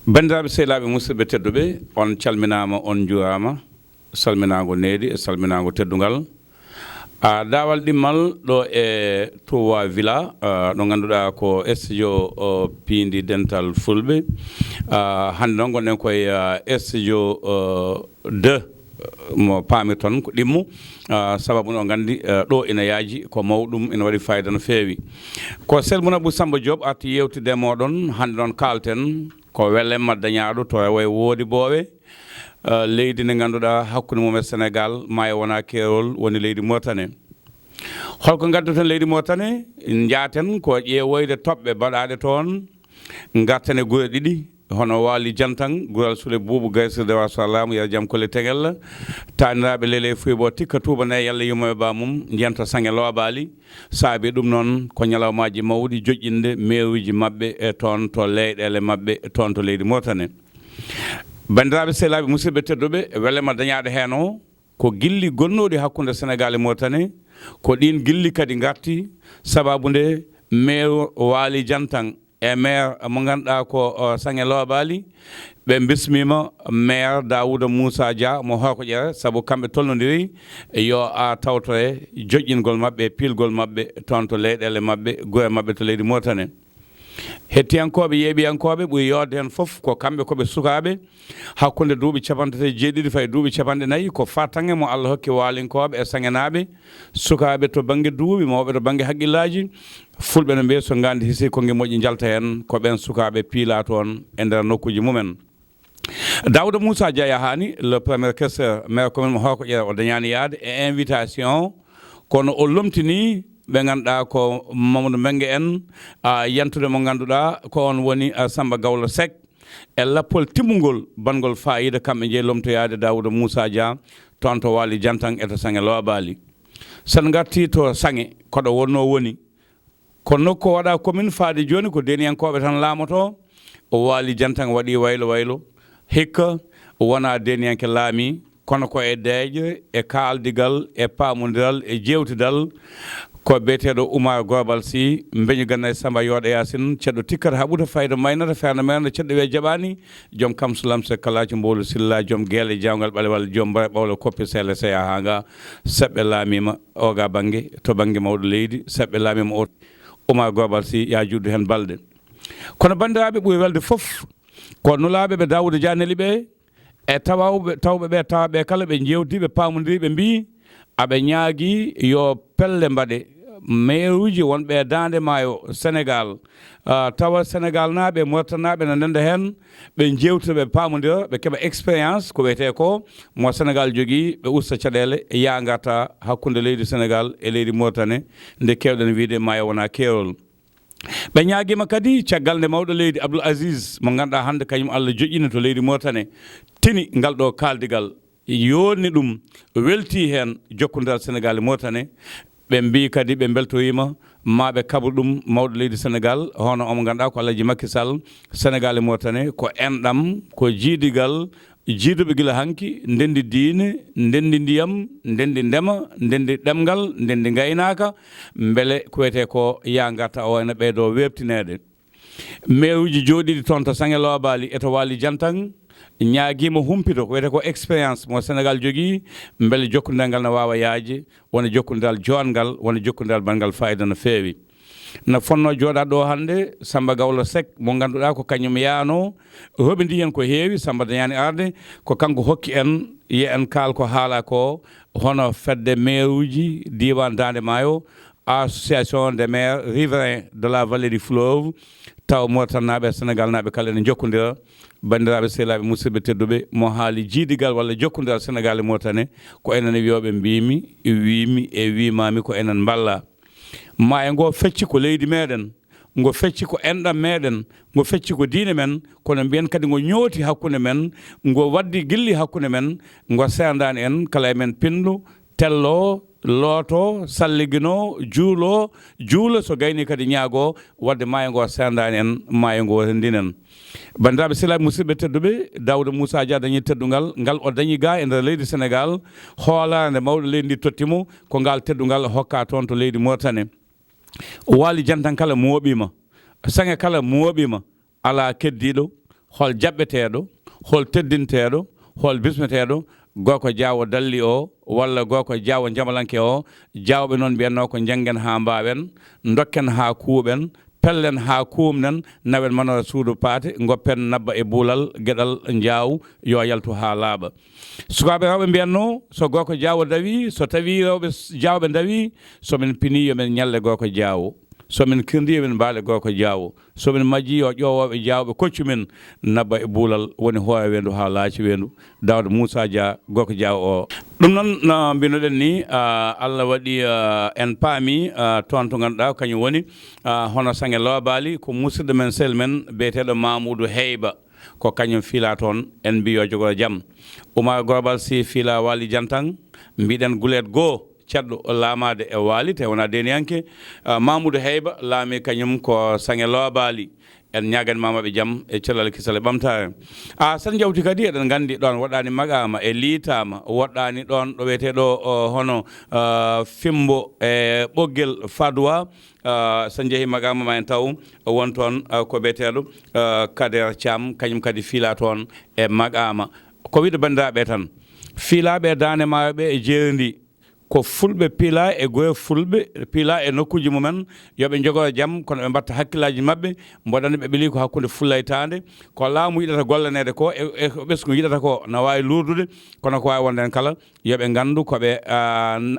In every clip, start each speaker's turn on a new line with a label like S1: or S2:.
S1: Bandiraɓe sehilaɓe musidɓe tedduɓe on calminama on juurama salminago needi e salminago teddugal dawal ɗimmal ɗo e Touba Villa ɗo ganduɗa ko studio Pindi Dental Fulɓe hande noon gonɗen koye studio 2 mo paami toon ko ɗimmo sababu no gandi ɗo ina yaaji ko mawɗum ina waɗi fayida no feewi ko Selmona Abou Samba Diop arti yewtide moɗon hande noon kalten ko welema dañaɗo to way woodi booɓe leydi ndi ganduɗa hakkude mum e Sénégal maayo wona keerol woni leydi Mauritanie holko gadduten leydi Mauritanie jaaten ko ƴeewoyde toɓɓe baɗaɗe toon garten e gure ɗiɗi hono Waly Diantang gural Soule Boubou gaysirde wa salamu ya jaam kolle teguel taniraɓe lele fuybo tikka tuuba nayi Allah yumma e bamum jento sange loobali saabi ɗum noon ko ñalawmaji mawɗi joƴƴinde meewuji mabɓe e toon to leyɗele mabɓe toon to leydi Mauritanie bandiraɓe sehilaɓe musidɓe tedduɓe welema dañaɗo hen o ko gilli gonnoɗi hakkude Sénégal e Mauritanie ko ɗin gilli kadi garti sababu nde maire Waly Diantang e maire mo ganduɗa ko sange loobali ɓe bismima maire Daouda Moussa Dia mo Horkoƴere saabu kamɓe tolnodiri yo tawtore joƴƴingol mabɓe pilgol mabɓe toon to leyɗele mabɓe gure mabɓe to leydi Mauritanie hettiyankoɓe yeeɓiyankoɓe ɓuuri yodde hen foof ko kamɓe koɓe sukaɓe hakkude duuɓi capantati jeeɗiɗi fayi duuɓi capanɗe nayyi ko fatange mo Allah hokki walinkoɓe e sangenaɓe sukaɓe to banggue duuɓi mawɓe to banggue haqqillaji fulɓe no mbiya so gandi hisi kongue moƴƴi jalta hen ko ɓen sukaɓe piila toon e nder nokkuji mumen Daouda Moussa Dia yahani le premier questeur maire commune mo Horkoƴere o dañani yaade e invitation kono o lomtini ɓe ganduɗa ko Mamadou Mbengue en yantude mo ganduɗa ko on woni Samba Gawlo Seck e lappol timmugol bangol fayida kamɓe jeeyi lomtoyade Daouda Moussa Dia toon to Waly Diantang e to sange loobali sen garti to sange koɗo wonno woni ko nokku waɗa commune faade joni ko deniyankoɓe tan laamoto o Waly Diantang waɗi waylo waylo hikka wona deniyanke laami kono ko e deeƴe e kaaldigal e pamodiral e jewtidal ko beeteɗo Oumar Gobal Sy beñu ganna e Samba Yooɗa Yacine ceɗɗo tikkata haɓuta fayida maynata feerno merne ceɗɗo wiye jaɓani joom Kamsulam se kalaji mbolu silla joom gueele jawgal ɓalewal joom ɓawlo koppi sele seya hanga seɓɓe laamima oga banggue to banggue mawɗo leydi seɓɓe laamima o Oumar Gobal Sy ya juddu hen balɗe kono bandiraɓe ɓuuri welde foof ko nulaɓe ɓe Daouda Dia neli ɓe e tawɓe ɓe tawaɓe kala ɓe jewti ɓe pamodiri ɓe mbi aɓe ñaagui yo pelle mbaɗe mairuji wonɓe e dande maayo Sénégal tawa Sénégal naɓe Mauritanie naɓe no ndenda hen ɓe jewtira ɓe pamodira ɓe keeɓa expérience ko wiyete ko mo Sénégal jogui ɓe usta caɗele ya garta hakkude leydi Sénégal e leydi Mauritanie nde kewɗen wiide maayo wona keerol ɓe ñaaguima kadi caggal nde mawɗo leydi Abdoul Aziz mo ganduɗa hande kañum Allah joƴƴini to leydi Mauritanie tini ngal ɗo kaldigal yonni ɗum welti hen jokkodiral Sénégal e Mauritanie ɓe mbi kadi ɓe beltoyima maɓe kabru ɗum mawɗo leydi Sénégal hono omo ganduɗa ko Alaji Macky Sall Sénégal e Mauritanie ko enɗam ko jiidigal jiiduɓe guila hanki ndendi diine ndendi ndiyam ndendi ndema ndendi ɗemgal ndendi gaynaka beele ko wiyete ko ya garta o ene ɓeydo webtinede mairuji jooɗiɗi toon to sange loobali e to Waly Diantang ñaaguima humpito ko wiyete ko expérience mo Sénégal jogui beele jokkodiral ngal ne wawa yaaje wona jokkodiral jongal wona jokkodiral bangal fayida no feewi no fonno jooɗade ɗo hande Samba Gawlo Seck mo ganduɗa ko kañum yaano hoɓidi hen ko heewi Samba dañani arde ko kanko hokki en yiya en kaal ko haala ko hono fedde maire uji diwan Dande Maayo association des maires riverains de la vallée du fleuve taw Mauritanie naɓe Sénégal naɓe kala ene jokkodira bandiraɓe sehilaɓe musidɓe tedduɓe mo haali jiidigal walla jokkodiral Sénégal e Mauritanie ko enen wiyoɓe mbimi wimi e wimami ko enen balla maayo ngo fecci ko leydi meɗen ngo fecci ko enɗam meɗen ngo fecci ko diine men kono mbiyen kadi ngo ñooti hakkude men ngo waddi gilli hakkude men ngo serdani en kala men pindu tello looto salligino juulo so gayni kadi ñaago wadde maayo ngo serdani en maayo ngo rendinen bandiraɓe sehilaɓe musidɓe tedduɓe Daouda Moussa Dia dañi teddugal ngal o dañi ga e nder leydi Sénégal hoolare mawɗo leydi ndi tottimo ko ngal teddugal hokka toon to leydi Mauritanie Waly Diantang kala mooɓima sange kala mooɓima ala keddiɗo hol jaɓɓeteeɗo hol teddinteeɗo hol bismeteeɗo goko Diawo dalli o walla goko Diawo jamalanke o jawɓe noon mbiyanno ko janggen ha mbawen dokken ha kuuɓen pellen ha kumnen nawen manora suudu paate goppen nabba e buulal gueɗal jaaw yo yaltu ha laaɓa sukaɓe rewɓe mbiyanno so goko Diawo dawi so tawi rewɓe jawɓe dawi somin pini yomin ñalle goko Diawo somin kirdi yomin mbaale goko Diawo somin majji yo ƴowoɓe jawɓe koccu men nabba e buulal woni hoowe wendu ha laaci wendu Daouda Moussa Dia goko Diawo o ɗum noon no mbinoɗen ni Allah waɗi en paami toon to ganduɗa kañum woni hono Sange Lobali ko musidɗo men sel men biyeteɗo Mamoudou Heyba ko kañum fiila toon en mbi yo jogo jaam Oumar Global si fiila Waly Diantang mbiɗen gulet goo ceɗɗo laamade e waali te wona deniyanke Mamoudou Heyba laami kañum ko Sange Lobali en ñagani mamaɓe jaam e cellal kisal e ɓamtare sen jawti kadi eɗen gandi ɗon waɗani magama e liitama woɗɗani ɗon ɗo wiyeteɗo hono fimbo e ɓoggel Fadoua so jeehi magama ma en taw won toon ko biyeteɗo Kader Thiam kañum kadi fiila toon e magama ko wiɗo bandiraɓe tan fiilaɓe dane maɓe e jeeridi ko fulɓe piila e goye fulɓe piila e nokkuji mumen yoɓe jogo jaam kono ɓe mbatta hakkillaji mabɓe mboɗani ɓe ɓeeli ko hakkude fullaytade ko laamu yiɗata gollanede ko e ɓesgu yiɗata ko no wawi lurdude kono ko wawi wonde hen kala yoɓe gandu koɓe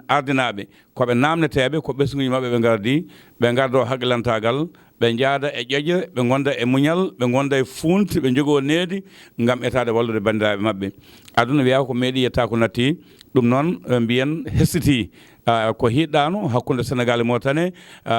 S1: ardinaɓe koɓe namneteɓe ko ɓesguji mabɓe ɓe gardi ɓe gardo haqqilantagal ɓe jaada e ƴoƴre ɓe gonda e muñal ɓe gonda e funti ɓe jogo needi gam etade wallude bandiraɓe mabɓe aduna wiya ko meeɗi yetta ko natti ɗum noon mbiyen hesiti ko hiɗɗano hakkude Sénégal e Mauritanie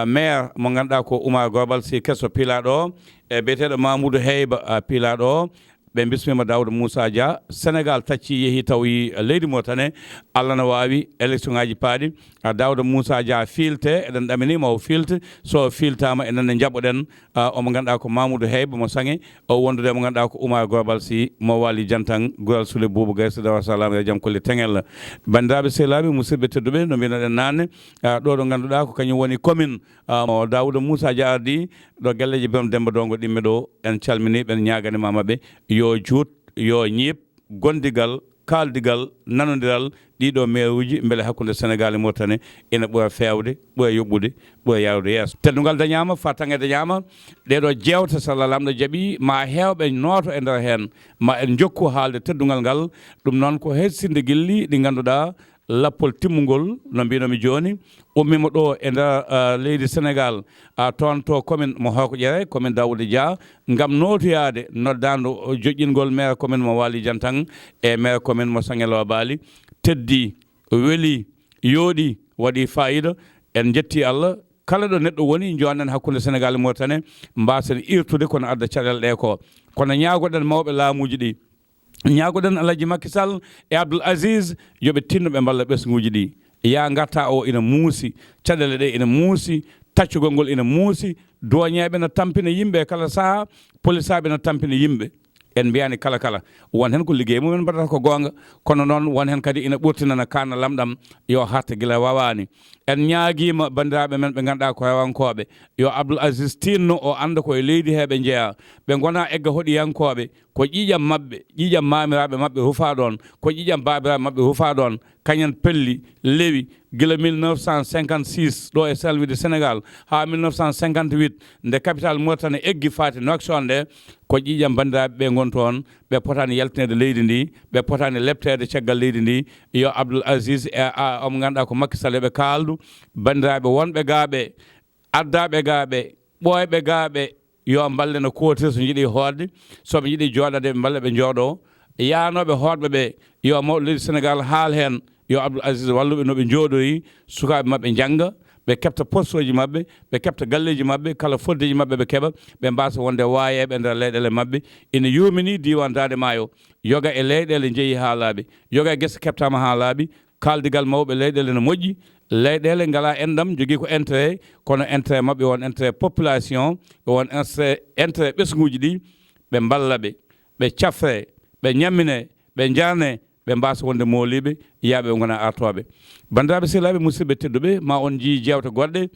S1: maire mo ganduɗa ko Oumar Global si kesso piilaɗo o e biyeteɗo Mamoudou Heyba piilaɗo o ɓe bismima Daouda Moussa Dia Sénégal tacci yeehi tawi leydi Mauritanie Allah no wawi élection ngaji paaɗi Daouda Moussa Dia fiilte eɗen ɗaminima o fiilte so filtama enenne jaɓoɗen omo ganduɗa ko Mamoudou Heyba mo Sange o wondude mo ganduɗa ko Oumar Global si mo Waly Diantang Goural Soule Boubou Gaye Dawa Salam e jaam kolle Tengel bandiraɓe sehlaɓe musidɓe tedduɓe no mbinoɗen nanne ɗo ɗo ganduɗa ko kañum woni commune mo Daouda Moussa Dia ardi ɗo gelleji Biram Demba Dongo ɗimme ɗo en calminiɓe en ñaganima mabɓe yo juut yo ñiip gondigal kaldigal nanodiral ɗiɗo meruji beele hakkude Sénégal e Mauritanie ina ɓuura fewde ɓuura yoɓɓude ɓuura yawde yeeso teddugal dañama fattange dañama ɗeɗo jewte so Allah lamɗo jaaɓi ma hewɓe nooto e nder hen ma en jokku haalde teddugal ngal ɗum noon ko hersinde guilli ɗi ganduɗa lappol timmugol no mbinomi joni ummima ɗo e nder leydi Sénégal toon to commune mo Hoko Ƴere commune Daouda Dia gam notoyade noddando joƴƴingol maire commune mo Waly Diantang e maire commune mo Sange Lobali teddi weeli yooɗi waɗi fayida en jetti Allah kala ɗo neɗɗo woni jonnen hakkude Sénégal e Mauritanie mbasen irtude kono adda caɗele ɗe ko kono ñagoɗen mawɓe laamuji ɗi ñagoɗen Alaji Macky Sall e Abdoul Aziz yoɓe tinno ɓe mballa ɓesguji ɗi ya garta o ina muusi caɗele ɗe ina muusi taccugol ngol ina muusi doñeɓe no tampina yimɓe kala saaha polisaɓe no tampina yimɓe en mbiyani kala kala won hen ko liggey mumen mbaɗata ko gonga kono noon won hen kadi ina ɓurtinana kana lamɗam yo harta guila wawani en ñaaguima bandiraɓe men ɓe ganduɗa ko hewankoɓe yo Abdoul Aziz tinno o anda koye leydi he ɓe jeeya ɓe gona egga hoɗiyankoɓe ko ƴiƴam mabɓe ƴiƴam mamiraɓe mabɓe hufa ɗon ko ƴiƴam babiraɓe mabɓe hufa ɗon kañen pelli lewi gila 1956 ɗo e salvide Sénégal ha 1958 nde capital Mauritanie eggi fati Nouakchott nde ko ƴiƴam bandiraɓe ɓe gon toon ɓe potani yaltinede leydi ndi ɓe potani leptede caggal leydi ndi yo Abdoul Aziz e omo ganduɗa ko Macky Sall eɓe kaldu bandiraɓe wonɓe gaaɓe addaɓe gaaɓe ɓoyɓe gaaɓe yo mballe no kotir so jiiɗi hoodde soɓe jiiɗi joɗade ɓe mballe ɓe jooɗo yanoɓe hoɗɓe ɓe yo mawɗo leydi Sénégal haal hen yo Abdoul Aziz walluɓe noɓe jooɗori sukaɓe mabɓe jangga ɓe kefta poste uji mabɓe ɓe kefta galleji mabɓe kala foddeji mabɓe ɓe keeɓa ɓe mbasa wonde wayeɓe e nder leyɗele mabɓe ina yumini diwan Dande Maayo yoga e leyɗele jeeyi ha laaɓi yoga e guesa keptama ha laaɓi kaldigal mawɓe leyɗele no moƴƴi leyɗele ngala endam jogui ko intérêt kono intérêt mabɓe won intérêt population won intérêt ɓesguji ɗi ɓe ballaɓe ɓe cafre ɓe ñammine ɓe jarne ɓe mbasa wonde moliɓe yaaɓe gona artoɓe bandiraɓe sehlaɓe musidɓe tedduɓe ma on jii jewte goɗɗe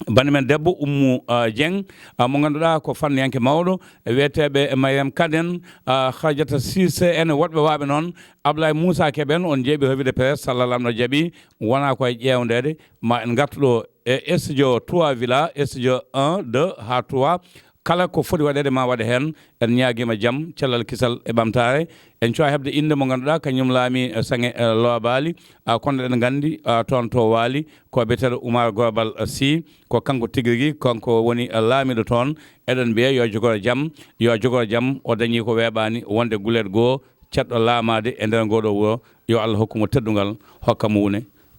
S1: bani men debbo Oumou Dieng mo ganduɗa ko fanniyanke mawɗo wiyeteɓe Mariam Kaden Khadiata Cissé en woɗɓe waɓe noon Ablaye Moussa Keɓen on jeeɓi hewide presse sallallam no jaaɓi wona koye ƴewdede ma en gartuɗo e studio 3 villa studio 1 2 ha 3 kala ko foti waɗede ma waɗa hen en ñaguima jaam cellal kisal e ɓamtare en cuwa hebde inde mo ganduɗa kañum laami Sange Lobali kono eɗen gandi toon to waali ko biyeteɗo Oumar Global Sy ko kanko tigui rigui kanko woni laamiɗo toon eɗen mbiya yo jogoro jaam o dañi ko weeɓani wonde gulet goho ceɗɗo laamade e nder ngoɗo wuro yo Allah hokkumo teddugal hokka mo wune